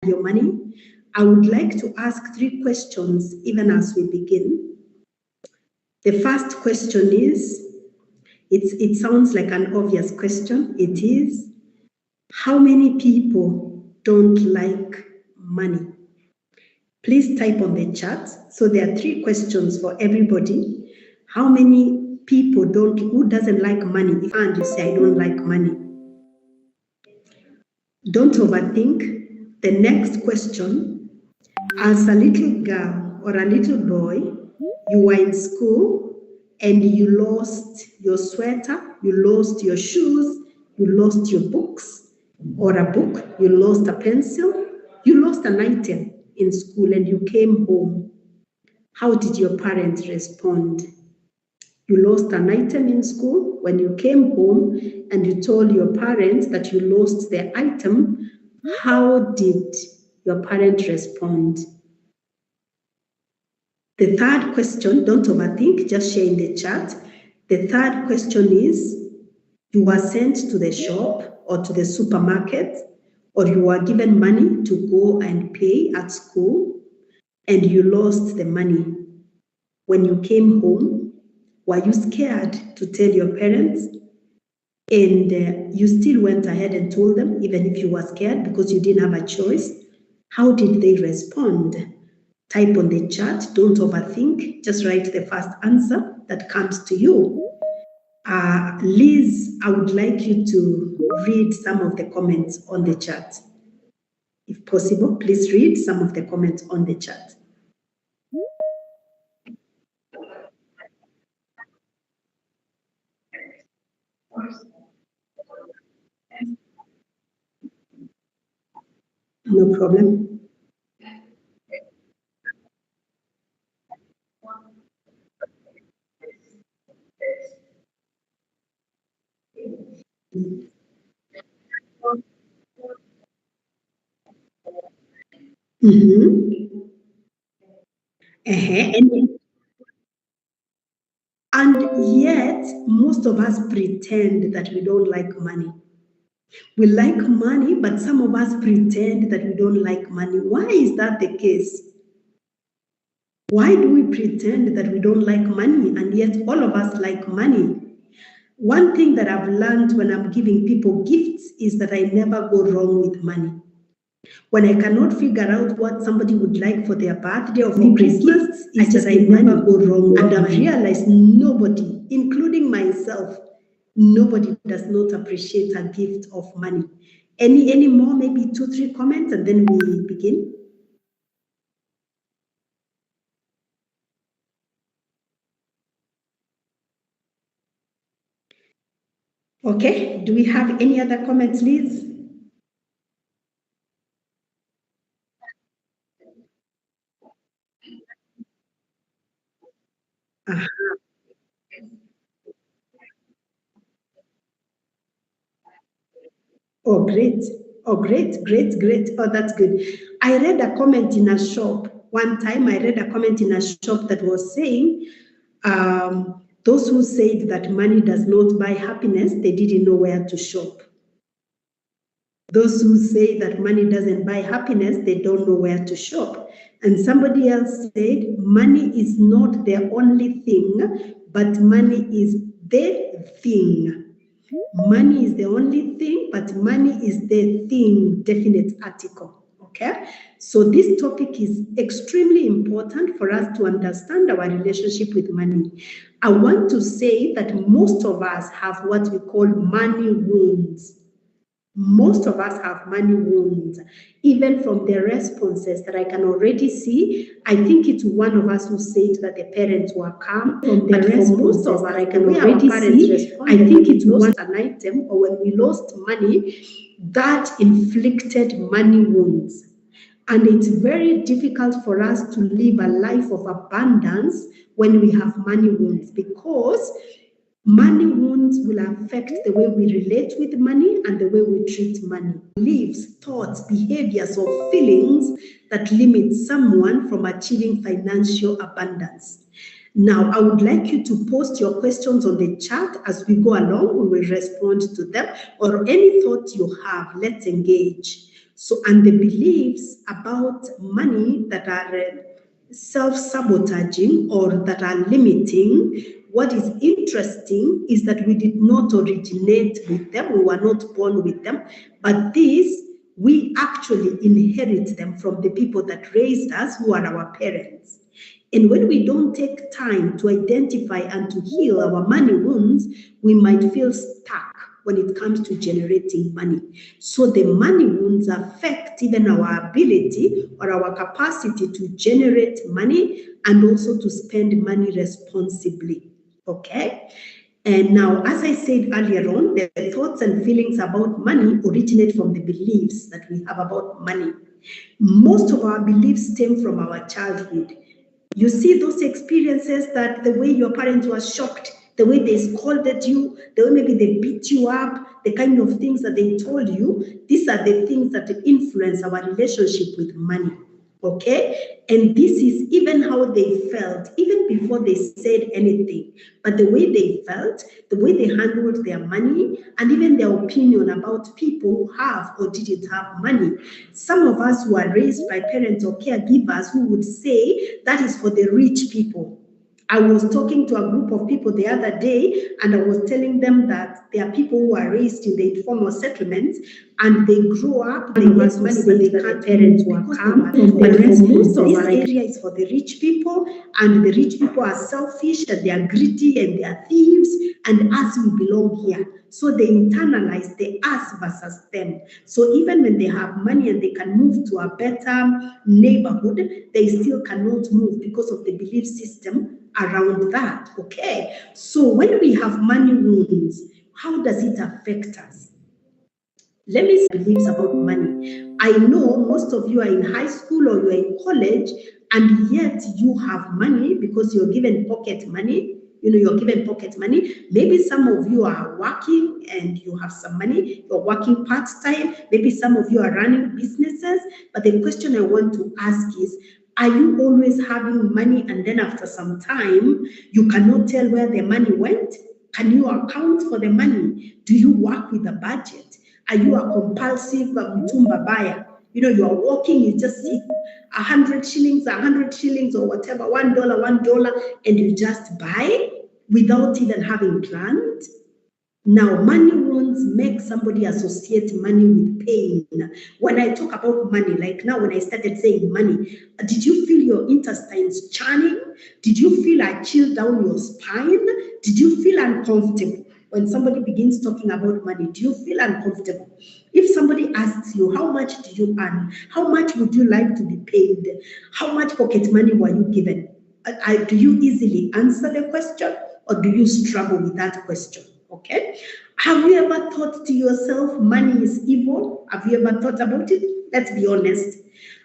your money. I would like to ask 3 questions even as we begin. The first question is, it sounds like an obvious question. It is, how many people don't like money? Please type on the chat. So there are 3 questions for everybody. How many people who doesn't like money? If you say, I don't like money. Don't overthink. The next question, as a little girl or a little boy, you were in school and you lost your sweater, you lost your shoes, you lost your books or a book, you lost a pencil, you lost an item in school and you came home. How did your parents respond? You lost an item in school. When you came home and you told your parents that you lost the item, how did your parents respond? The third question, don't overthink, just share in the chat. The third question is, you were sent to the shop or to the supermarket, or you were given money to go and pay at school, and you lost the money. When you came home, were you scared to tell your parents? And you still went ahead and told them, even if you were scared because you didn't have a choice. How did they respond? Type on the chat. Don't overthink. Just write the first answer that comes to you. Liz, I would like you to read some of the comments on the chat. If possible, please read some of the comments on the chat. No problem. And yet, most of us pretend that we don't like money. We like money, but some of us pretend that we don't like money. Why is that the case? Why do we pretend that we don't like money, and yet all of us like money? One thing that I've learned when I'm giving people gifts is that I never go wrong with money. When I cannot figure out what somebody would like for their birthday or for Christmas, I never go wrong. And I've realized nobody, including myself, nobody does not appreciate a gift of money. Any more, maybe 2, 3 comments, and then we begin. Okay, do we have any other comments, Liz? Oh, great. Oh, great. Oh, that's good. I read a comment in a shop. One time I read a comment in a shop that was saying, those who said that money does not buy happiness, they didn't know where to shop. Those who say that money doesn't buy happiness, they don't know where to shop. And somebody else said, money is not the only thing, but money is the thing. Money is the only thing, but money is the thing, definite article, okay? So this topic is extremely important for us to understand our relationship with money. I want to say that most of us have what we call money wounds. Most of us have money wounds, even from the responses that I can already see. I think it's one of us who said that the parents were calm. From the responses that I can already see, I think it was an item, or when we lost money, that inflicted money wounds. And it's very difficult for us to live a life of abundance when we have money wounds, because money wounds will affect the way we relate with money and the way we treat money. Beliefs, thoughts, behaviors, or feelings that limit someone from achieving financial abundance. Now, I would like you to post your questions on the chat as we go along. We will respond to them, or any thoughts you have. Let's engage. So, and the beliefs about money that are self-sabotaging or that are limiting, what is interesting is that we did not originate with them, we were not born with them, but these, we actually inherit them from the people that raised us, who are our parents. And when we don't take time to identify and to heal our money wounds, we might feel stuck when it comes to generating money. So the money wounds affect even our ability or our capacity to generate money and also to spend money responsibly. Okay? And now, as I said earlier on, the thoughts and feelings about money originate from the beliefs that we have about money. Most of our beliefs stem from our childhood. You see those experiences that the way your parents were shocked, the way they scolded you, the way maybe they beat you up, the kind of things that they told you, these are the things that influence our relationship with money. Okay? And this is even how they felt, even before they said anything. But the way they felt, the way they handled their money, and even their opinion about people who have or didn't have money. Some of us who are raised by parents or caregivers who would say that is for the rich people. I was talking to a group of people the other day, and I was telling them that there are people who are raised in the informal settlements and they grow up, they get money, but they can't parents who are calm. But for most of this area is for the rich people, and the rich people are selfish and they are greedy and they are thieves, and us, we belong here. So they internalize the us versus them. So even when they have money and they can move to a better neighborhood, they still cannot move because of the belief system around that. Okay, so when we have money wounds, how does it affect us? Let me say beliefs about money. I know most of you are in high school or you're in college, and yet you have money because you're given pocket money. You know, you're given pocket money. Maybe some of you are working and you have some money. You're working part-time. Maybe some of you are running businesses. But the question I want to ask is, are you always having money and then after some time, you cannot tell where the money went? Can you account for the money? Do you work with a budget? Are you a compulsive mtumba buyer? You know, you are walking, you just see 100 shillings or whatever, $1, and you just buy without even having planned. Now, money wounds make somebody associate money with pain. When I talk about money, like now when I started saying money, did you feel your intestines churning? Did you feel a chill down your spine? Did you feel uncomfortable? When somebody begins talking about money, do you feel uncomfortable? If somebody asks you, how much do you earn? How much would you like to be paid? How much pocket money were you given? Do you easily answer the question, or do you struggle with that question? Okay. Have you ever thought to yourself, money is evil? Have you ever thought about it? Let's be honest.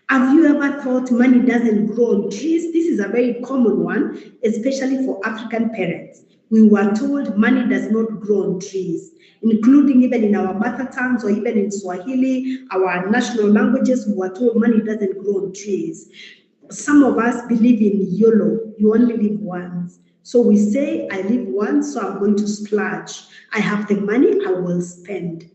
Have you ever thought money doesn't grow on trees? This is a very common one, especially for African parents. We were told money does not grow on trees, including even in our mother tongues or even in Swahili, our national languages, we were told money doesn't grow on trees. Some of us believe in YOLO, you only live once. So we say, I live once, so I'm going to splurge. I have the money, I will spend.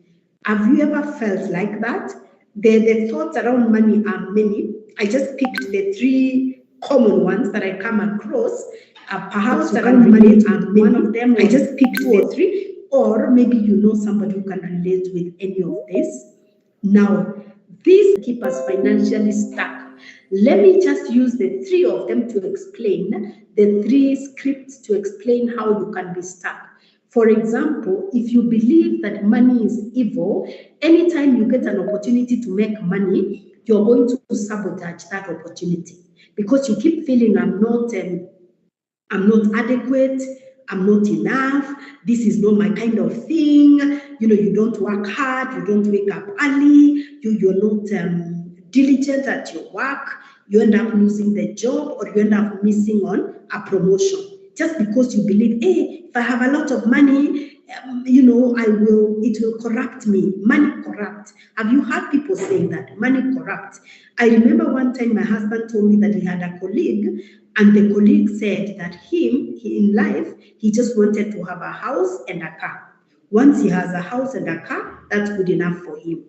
Have you ever felt like that? The thoughts around money are many. I just picked the three common ones that I come across. Perhaps around money are one of them. I just picked the three, or maybe you know somebody who can relate with any of this. Now, these keep us financially stuck. Let me just use the three of them to explain, the three scripts to explain how you can be stuck. For example, if you believe that money is evil, anytime you get an opportunity to make money, you're going to sabotage that opportunity because you keep feeling I'm not adequate, I'm not enough, this is not my kind of thing. You know, you don't work hard, you don't wake up early, you're not diligent at your work, you end up losing the job or you end up missing on a promotion just because you believe, hey, if I have a lot of money, you know, it will corrupt me. Money corrupt. Have you heard people saying that? Money corrupt. I remember one time my husband told me that he had a colleague, and the colleague said that in life, he just wanted to have a house and a car. Once he has a house and a car, that's good enough for him.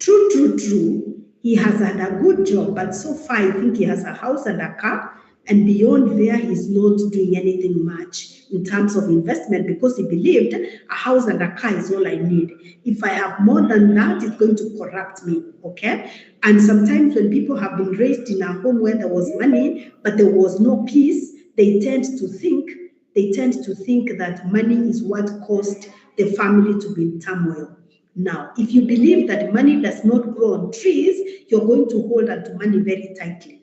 True. He has had a good job, but so far I think he has a house and a car. And beyond there, he's not doing anything much in terms of investment because he believed a house and a car is all I need. If I have more than that, it's going to corrupt me. Okay. And sometimes when people have been raised in a home where there was money, but there was no peace, they tend to think that money is what caused the family to be in turmoil. Now, if you believe that money does not grow on trees, you're going to hold on to money very tightly.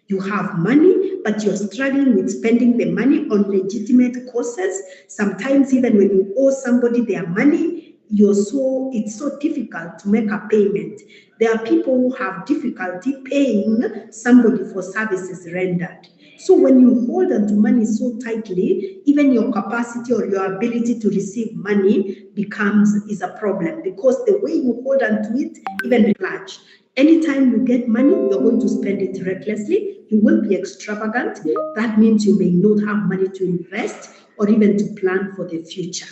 You have money, but you're struggling with spending the money on legitimate causes. Sometimes even when you owe somebody their money, it's so difficult to make a payment. There are people who have difficulty paying somebody for services rendered. So when you hold on to money so tightly, even your capacity or your ability to receive money is a problem because the way you hold on to it, even large. Anytime you get money, you're going to spend it recklessly. You will be extravagant. That means you may not have money to invest or even to plan for the future.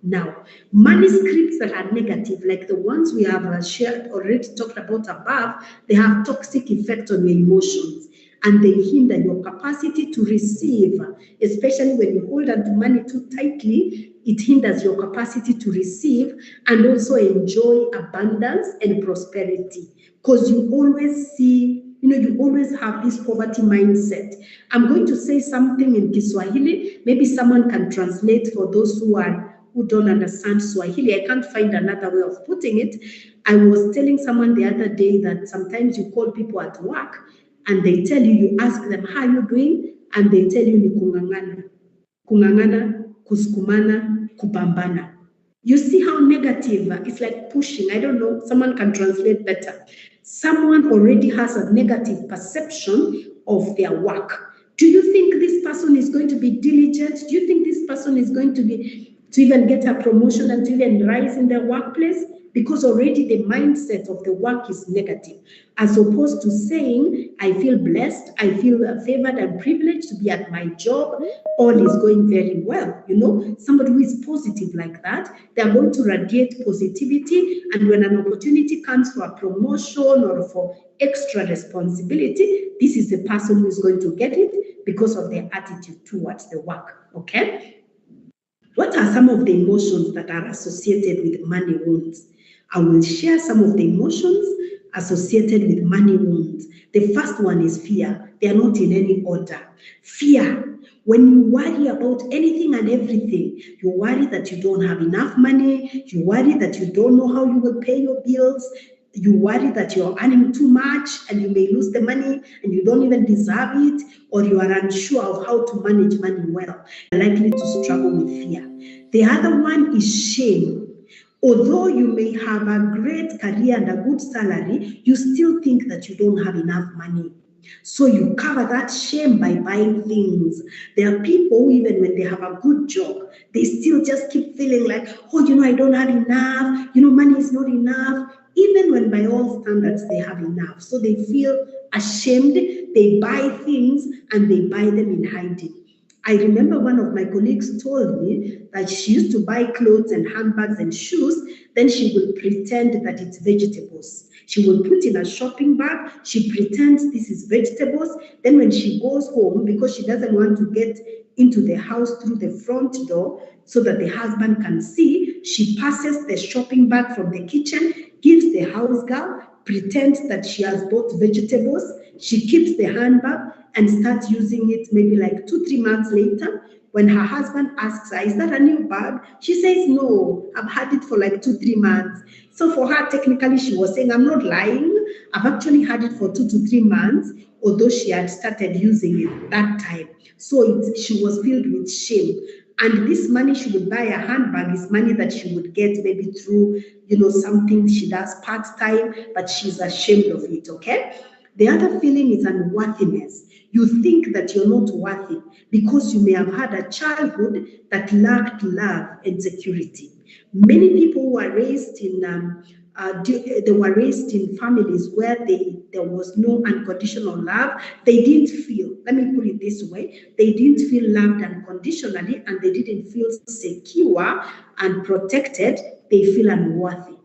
Now, manuscripts that are negative, like the ones we have already talked about above, they have toxic effect on your emotions and they hinder your capacity to receive, especially when you hold on to money too tightly. It hinders your capacity to receive and also enjoy abundance and prosperity because you always have this poverty mindset. I'm going to say something in Kiswahili. Maybe someone can translate for those who don't understand Swahili. I can't find another way of putting it. I was telling someone the other day that sometimes you call people at work and they tell you ask them, how are you doing? And they tell you, ni kungangana. Kungangana, kusukumana, kupambana. You see how negative, it's like pushing. I don't know, someone can translate better. Someone already has a negative perception of their work. Do you think this person is going to be diligent? Do you think this person is going to even get a promotion and to even rise in their workplace? Because already the mindset of the work is negative, as opposed to saying, I feel blessed, I feel favored and privileged to be at my job, all is going very well. Somebody who is positive like that, they're going to radiate positivity, and when an opportunity comes for a promotion or for extra responsibility, this is the person who is going to get it because of their attitude towards the work. Okay? What are some of the emotions that are associated with money wounds? I will share some of the emotions associated with money wounds. The first one is fear. They are not in any order. Fear. When you worry about anything and everything, you worry that you don't have enough money, you worry that you don't know how you will pay your bills, you worry that you're earning too much and you may lose the money and you don't even deserve it, or you are unsure of how to manage money well. You're likely to struggle with fear. The other one is shame. Although you may have a great career and a good salary, you still think that you don't have enough money. So you cover that shame by buying things. There are people who, even when they have a good job, they still just keep feeling like, I don't have enough, money is not enough, even when by all standards they have enough. So they feel ashamed, they buy things and they buy them in hiding. I remember one of my colleagues told me that she used to buy clothes and handbags and shoes, then she will pretend that it's vegetables. She will put in a shopping bag, she pretends this is vegetables, then when she goes home, because she doesn't want to get into the house through the front door so that the husband can see, she passes the shopping bag from the kitchen, gives the house girl, pretends that she has bought vegetables, she keeps the handbag and starts using it maybe like 2-3 months later. When her husband asks her, is that a new bag? She says, no, I've had it for like 2-3 months. So for her, technically, she was saying, I'm not lying. I've actually had it for 2 to 3 months, although she had started using it that time. So she was filled with shame. And this money she would buy a handbag is money that she would get maybe through, something she does part-time, but she's ashamed of it, okay? The other feeling is unworthiness. You think that you're not worthy because you may have had a childhood that lacked love and security. Many people who are raised in they were raised in families where there was no unconditional love. They didn't feel, let me put it this way, they didn't feel loved unconditionally and they didn't feel secure and protected. They feel unworthy.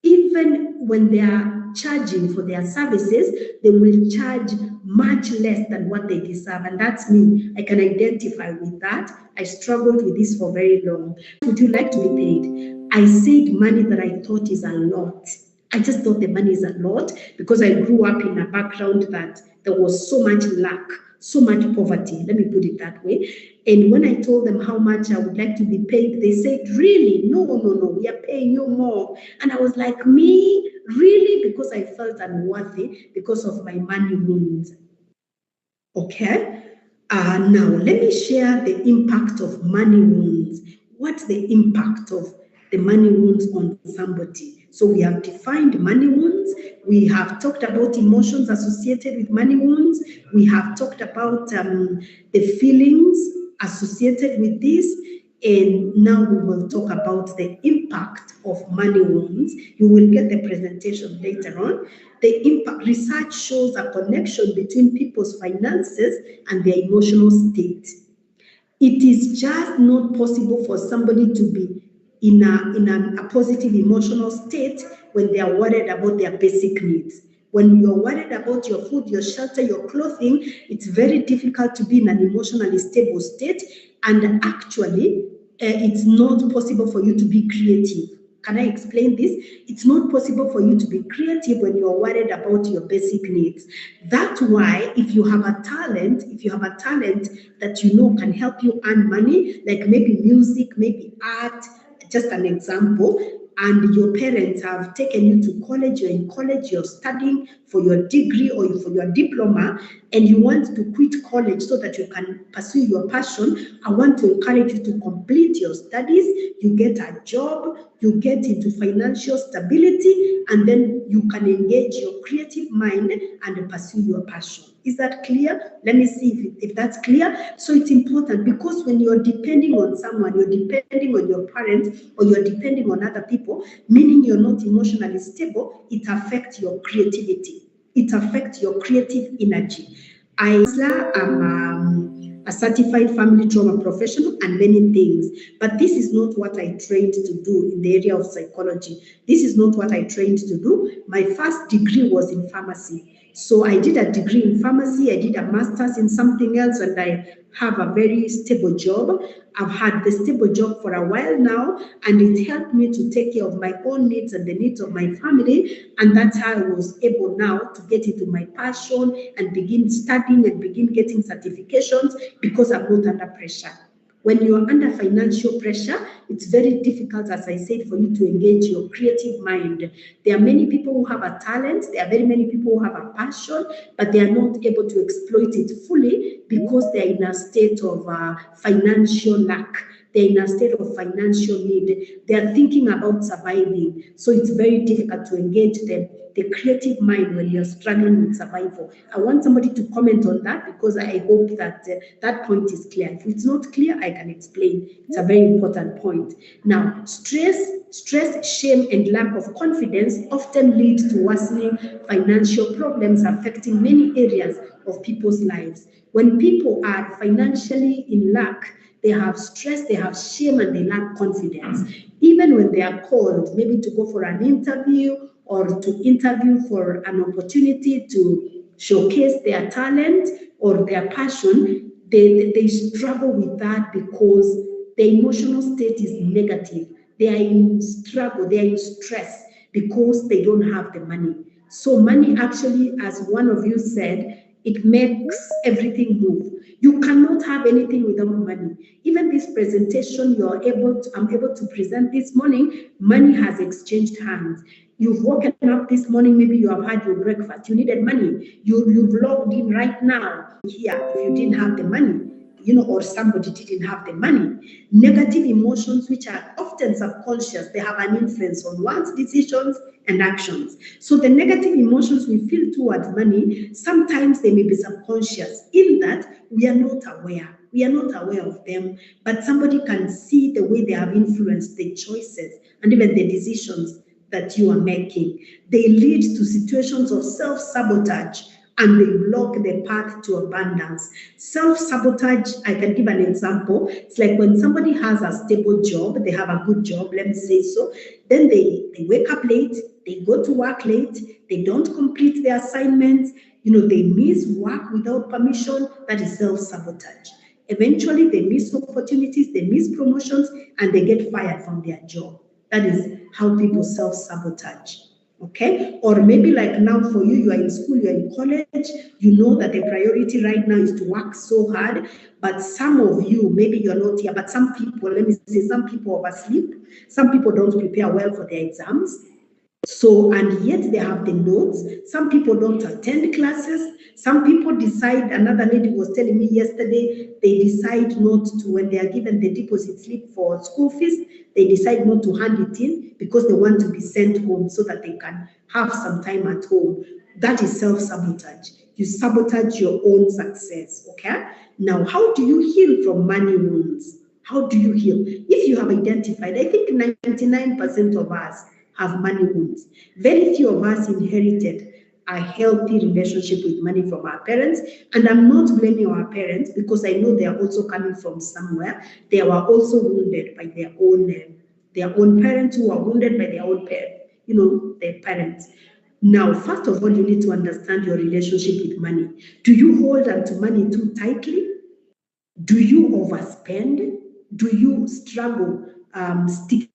even when they are charging for their services, they will charge much less than what they deserve. And that's me. I can identify with that. I struggled with this for very long. Would you like to be paid? I said money that I thought is a lot. I just thought the money is a lot because I grew up in a background that there was so much lack, so much poverty. Let me put it that way. And when I told them how much I would like to be paid, they said, really? No, no, no, we are paying you more. And I was like, me? Really? Because I felt unworthy because of my money wounds. Okay? Now, let me share the impact of money wounds. What's the impact of the money wounds on somebody? So we have defined money wounds. We have talked about emotions associated with money wounds. We have talked about the feelings associated with this. And now we will talk about the impact of money wounds. You will get the presentation later on. The impact research shows a connection between people's finances and their emotional state. It is just not possible for somebody to be in a positive emotional state when they are worried about their basic needs. When you're worried about your food, your shelter, your clothing, it's very difficult to be in an emotionally stable state. And actually, it's not possible for you to be creative. Can I explain this? It's not possible for you to be creative when you're worried about your basic needs. That's why if you have a talent that you know can help you earn money, like maybe music, maybe art, just an example, and your parents have taken you to college, you're in college, you're studying for your degree or for your diploma, and you want to quit college so that you can pursue your passion, I want to encourage you to complete your studies, you get a job, you get into financial stability, and then you can engage your creative mind and pursue your passion. Is that clear? Let me see if that's clear. So it's important because when you're depending on someone, you're depending on your parents or you're depending on other people, meaning you're not emotionally stable, it affects your creativity. It affects your creative energy. I'm a certified family trauma professional and many things, but this is not what I trained to do in the area of psychology. This is not what I trained to do. My first degree was in pharmacy. So I did a degree in pharmacy, I did a master's in something else, and I have a very stable job. I've had the stable job for a while now, and it helped me to take care of my own needs and the needs of my family. And that's how I was able now to get into my passion and begin studying and begin getting certifications because I'm not under pressure. When you are under financial pressure, it's very difficult, as I said, for you to engage your creative mind. There are many people who have a talent, there are very many people who have a passion, but they are not able to exploit it fully because they are in a state of financial lack. They're in a state of financial need. They are thinking about surviving. So it's very difficult to engage them, the creative mind, when you're struggling with survival. I want somebody to comment on that because I hope that that point is clear. If it's not clear, I can explain. It's a very important point. Now, stress, shame, and lack of confidence often lead to worsening financial problems affecting many areas of people's lives. When people are financially in lack, they have stress, they have shame, and they lack confidence. Even when they are called, maybe to go for an interview or to interview for an opportunity to showcase their talent or their passion, they struggle with that because their emotional state is negative. They are in struggle, they are in stress because they don't have the money. So money actually, as one of you said, it makes everything move. You cannot have anything without money. Even this presentation I'm able to present this morning, money has exchanged hands. You've woken up this morning, maybe you have had your breakfast, you needed money. You've logged in right now here if you didn't have the money, or somebody didn't have the money. Negative emotions, which are often subconscious, they have an influence on one's decisions and actions. So the negative emotions we feel towards money, sometimes they may be subconscious in that we are not aware. We are not aware of them, but somebody can see the way they have influenced the choices and even the decisions that you are making. They lead to situations of self-sabotage and they block the path to abundance. Self-sabotage, I can give an example. It's like when somebody has a stable job, they have a good job, let me say so, then they wake up late, they go to work late, they don't complete their assignments, they miss work without permission. That is self-sabotage. Eventually, they miss opportunities, they miss promotions, and they get fired from their job. That is how people self-sabotage. Okay? Or maybe like now for you, you are in school, you are in college, you know that the priority right now is to work so hard, but some of you, maybe you're not here, but some people, let me say, some people oversleep, some people don't prepare well for their exams, so, and yet they have the notes. Some people don't attend classes. Some people decide, another lady was telling me yesterday, they decide not to, when they are given the deposit slip for school fees, they decide not to hand it in because they want to be sent home so that they can have some time at home. That is self-sabotage. You sabotage your own success, okay? Now, how do you heal from money wounds? How do you heal? If you have identified, I think 99% of us have money wounds. Very few of us inherited a healthy relationship with money from our parents. And I'm not blaming our parents because I know they are also coming from somewhere. They were also wounded by their own parents who were wounded by their own their parents. Now, first of all, you need to understand your relationship with money. Do you hold onto money too tightly? Do you overspend? Do you struggle sticking